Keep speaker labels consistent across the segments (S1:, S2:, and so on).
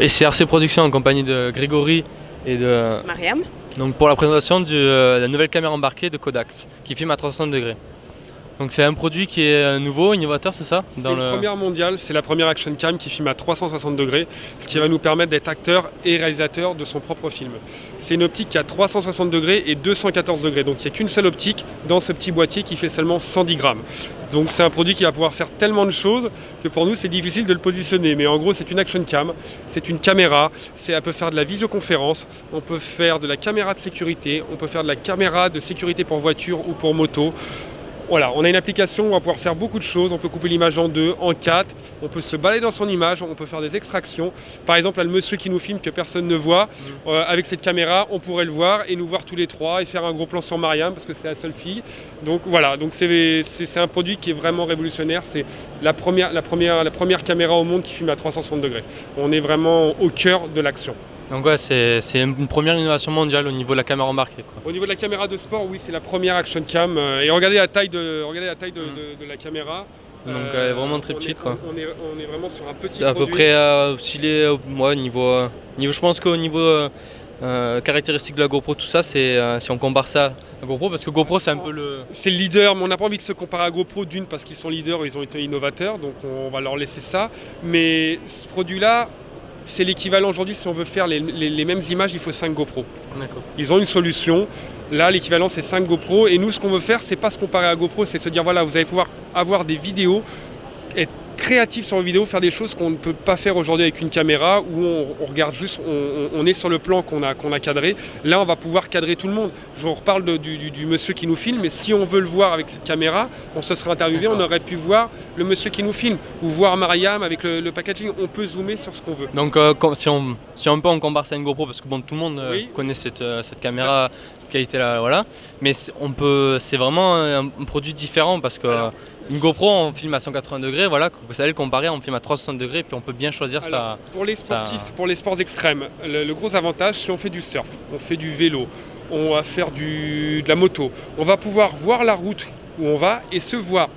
S1: et CRC Productions en compagnie de Grégory et de
S2: Mariam.
S1: Donc pour la présentation de la nouvelle caméra embarquée de Kodak qui filme à 360 degrés. Donc c'est un produit qui est nouveau, innovateur, c'est ça?
S3: C'est une première mondiale, c'est la première action cam qui filme à 360 degrés, ce qui va nous permettre d'être acteur et réalisateur de son propre film. C'est une optique qui a 360 degrés et 214 degrés, donc il n'y a qu'une seule optique dans ce petit boîtier qui fait seulement 110 grammes. Donc c'est un produit qui va pouvoir faire tellement de choses que pour nous c'est difficile de le positionner. Mais en gros c'est une action cam, c'est une caméra, elle peut faire de la visioconférence, on peut faire de la caméra de sécurité, on peut faire de la caméra de sécurité pour voiture ou pour moto. Voilà, on a une application où on va pouvoir faire beaucoup de choses, on peut couper l'image en 2, en 4, on peut se balader dans son image, on peut faire des extractions. Par exemple, là, le monsieur qui nous filme que personne ne voit, avec cette caméra, on pourrait le voir et nous voir tous les trois et faire un gros plan sur Mariam parce que c'est la seule fille. Donc voilà, donc c'est un produit qui est vraiment révolutionnaire, c'est la première caméra au monde qui filme à 360 degrés. On est vraiment au cœur de l'action.
S1: Donc ouais, c'est une première innovation mondiale au niveau de la caméra embarquée, quoi.
S3: Au niveau de la caméra de sport, oui, c'est la première action cam. Et regardez la taille de la caméra.
S1: Donc elle est vraiment très petite, quoi.
S3: On est vraiment sur un petit
S1: c'est à peu
S3: produit.
S1: près oscillé niveau, je pense qu'au niveau caractéristique de la GoPro, tout ça, c'est si on compare ça à GoPro, parce que GoPro c'est un peu le...
S3: C'est le leader, mais on n'a pas envie de se comparer à GoPro d'une parce qu'ils sont leaders, ils ont été innovateurs, donc on va leur laisser ça. Mais ce produit-là, c'est l'équivalent aujourd'hui, si on veut faire les mêmes images, il faut 5 GoPro.
S1: D'accord.
S3: Ils ont une solution. Là, l'équivalent, c'est 5 GoPro. Et nous, ce qu'on veut faire, c'est pas se comparer à GoPro, c'est se dire, voilà, vous allez pouvoir avoir des vidéos, être créatif sur une vidéo, faire des choses qu'on ne peut pas faire aujourd'hui avec une caméra où on regarde juste, on est sur le plan qu'on a cadré. Là, on va pouvoir cadrer tout le monde. Je reparle du monsieur qui nous filme, mais si on veut le voir avec cette caméra, on se serait interviewé, on aurait pu voir le monsieur qui nous filme ou voir Mariam avec le packaging. On peut zoomer sur ce qu'on veut.
S1: Donc si on peut, on compare ça à une GoPro parce que bon, tout le monde connaît cette caméra, cette qualité-là, voilà. Mais c'est vraiment un produit différent parce que une GoPro, on filme à 180 degrés, voilà. Vous savez le comparer, on filme à 360 degrés, puis on peut bien choisir ça.
S3: Pour les sportifs, pour les sports extrêmes, le gros avantage, si on fait du surf, on fait du vélo, on va faire de la moto, on va pouvoir voir la route où on va et se voir.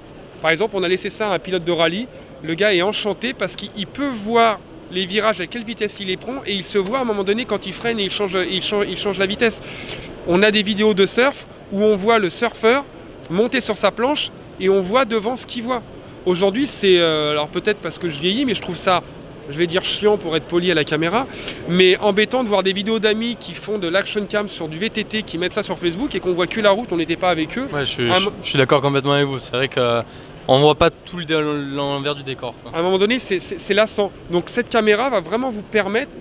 S3: Par exemple, on a laissé ça à un pilote de rallye, le gars est enchanté parce qu'il peut voir les virages, à quelle vitesse il les prend, et il se voit à un moment donné quand il freine et il change la vitesse. On a des vidéos de surf où on voit le surfeur monter sur sa planche et on voit devant ce qu'il voit. Aujourd'hui, c'est, alors peut-être parce que je vieillis, mais je trouve ça, je vais dire chiant pour être poli à la caméra, mais embêtant de voir des vidéos d'amis qui font de l'action cam sur du VTT, qui mettent ça sur Facebook et qu'on voit que la route, on n'était pas avec eux.
S1: Ouais, je suis d'accord complètement avec vous, c'est vrai que on voit pas tout l'envers du décor, quoi.
S3: À un moment donné, c'est lassant. Donc cette caméra va vraiment vous permettre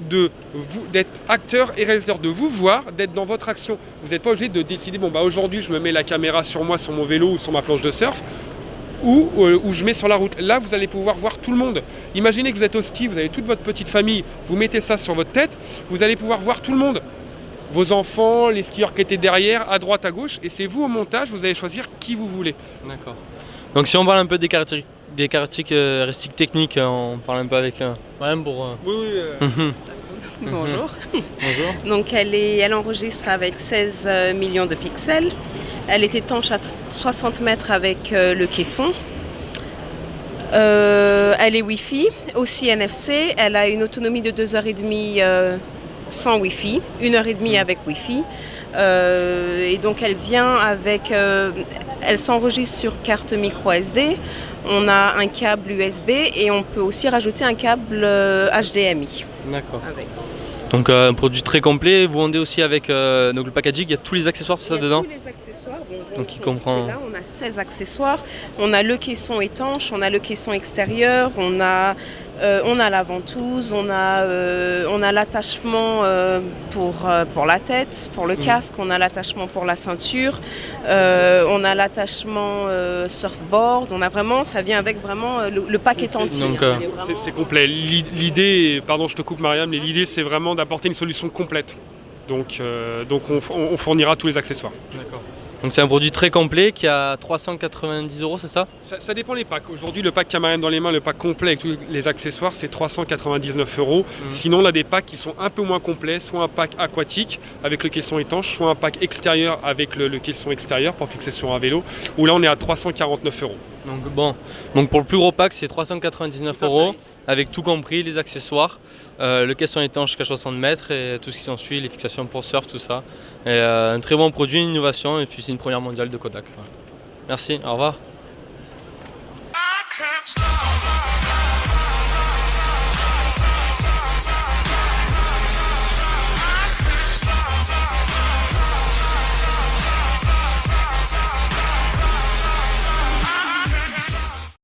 S3: d'être acteur et réalisateur, de vous voir, d'être dans votre action. Vous n'êtes pas obligé de décider, bon bah aujourd'hui je me mets la caméra sur moi, sur mon vélo ou sur ma planche de surf, ou je mets sur la route. Là, vous allez pouvoir voir tout le monde. Imaginez que vous êtes au ski, vous avez toute votre petite famille, vous mettez ça sur votre tête, vous allez pouvoir voir tout le monde. Vos enfants, les skieurs qui étaient derrière, à droite, à gauche, et c'est vous au montage, vous allez choisir qui vous voulez.
S1: D'accord. Donc si on parle un peu des caractéristiques techniques, on parle un peu avec Mariam pour...
S3: Oui.
S2: Bonjour.
S1: Bonjour.
S2: Donc elle enregistre avec 16 millions de pixels. Elle est étanche à 60 mètres avec le caisson. Elle est Wi-Fi, aussi NFC. Elle a une autonomie de 2h30 sans Wi-Fi, 1h30 avec Wi-Fi. Et donc elle vient avec... elle s'enregistre sur carte micro SD. On a un câble USB et on peut aussi rajouter un câble HDMI.
S1: D'accord.
S2: Avec.
S1: Donc un produit très complet. Vous vendez aussi avec donc le packaging, il y a tous les accessoires, c'est ça dedans?
S2: Tous les accessoires.
S1: Donc il comprend...
S2: Là, on a 16 accessoires. On a le caisson étanche, on a le caisson extérieur, on a la ventouse, on a l'attachement pour la tête, pour le casque, on a l'attachement pour la ceinture, on a l'attachement surfboard. On a vraiment, ça vient avec vraiment le paquet entier.
S1: Donc,
S3: c'est complet. L'idée, pardon, je te coupe Mariam, mais l'idée c'est vraiment d'apporter une solution complète. Donc on fournira tous les accessoires.
S1: D'accord. Donc c'est un produit très complet qui a 390 €, c'est ça?
S3: Ça dépend des packs. Aujourd'hui, le pack Mariam dans les mains, le pack complet avec tous les accessoires, c'est 399 €. Sinon, on a des packs qui sont un peu moins complets, soit un pack aquatique avec le caisson étanche, soit un pack extérieur avec le caisson extérieur pour fixer sur un vélo, où là on est à 349 €.
S1: Donc pour le plus gros pack, c'est 399 € avec tout compris, les accessoires, le caisson étanche jusqu'à 60 mètres et tout ce qui s'ensuit, les fixations pour surf, tout ça. Et un très bon produit, une innovation et puis c'est une première mondiale de Kodak. Voilà. Merci, au revoir.